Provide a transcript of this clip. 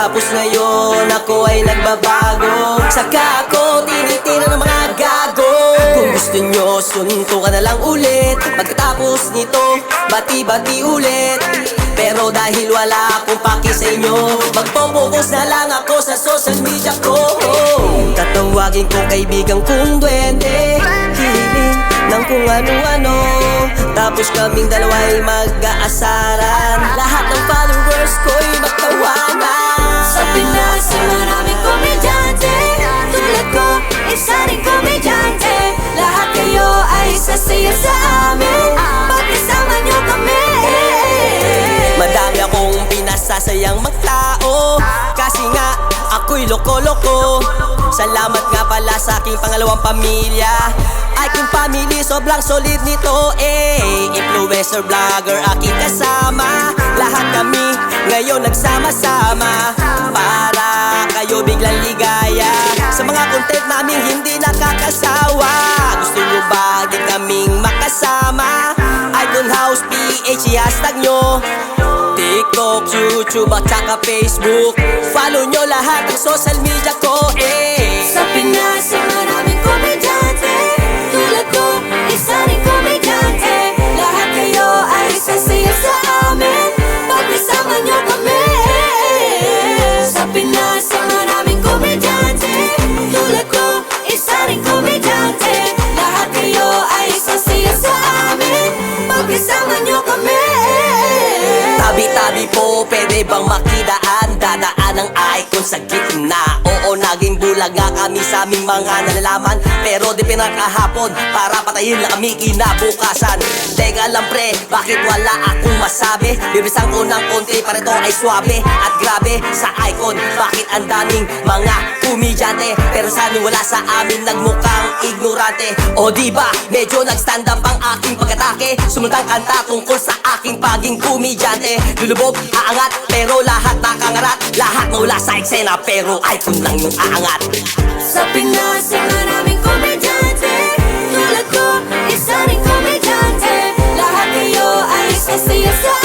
Tapos ngayon ako ay nagbabago. Saka ako tinitira ng mga gago. Kung gusto nyo, suntukan na lang ulit. Pagkatapos nito, bati-bati ulit. Pero dahil wala akong paki sa inyo, magpo-focus na lang ako sa social media ko. Tatawagin kong kaibigan kong duwende, hihiling ng kung ano-ano. Tapos kaming dalawa ay mag-aasaran. Lahat ng followers ko'y magtawanan. Sa Pinas ay maraming komedyante. Tulad ko, isa ring komedyante. Lahat kayo ay sasaya sa amin pag kasama nyo kami. Madami akong pinasasayang magtao, kasi nga ako'y loko-loko. Salamat nga pala sa aking pangalawang pamilya. Aking family sobrang solid nito Influencer, vlogger, aking kasama. Lahat kami ngayon nagsama-sama para kayo biglang ligaya sa mga content namin hindi nakakasawa. Gusto nyo ba din kaming makasama? Icon House PH, hashtag nyo. TikTok, YouTube at saka Facebook. Follow nyo lahat ng social media ko Sa Pinas ay maraming komedyante. Tulad ko, isa ring komedyante. Lahat kayo ay sasaya sa amin pag kasama nyo kami. Sa Pinas ay maraming komedyante. Tulad ko, isa ring komedyante. Lahat kayo ay sasaya sa amin pag kasama nyo kami. Tabi-tabi po, pwede bang makidaan? Dadaan ang icon sa gitna. Oo, naging bulag nga kami sa aming mga nalalaman, pero di pinakahapon para patayin lang kami kinabukasan. Teka lang pre, bakit wala akong masabi? Bibisan ko ng konti para ito ay swabe. At grabe sa icon, bakit ang daming mga komedyante, pero sana wala sa amin nagmukhang ignorante. O diba, medyo nag-stand up ang aking pag-atake. Sumuntang kanta tungkol sa aking paging komedyante. Lulubog, aangat, pero lahat nakangarat. Lahat mula sa eksena, pero icon lang yung aangat. Sa Pinas ay maraming komedyante. Tulad ko, isa ring komedyante. Lahat kayo ay sasaya sa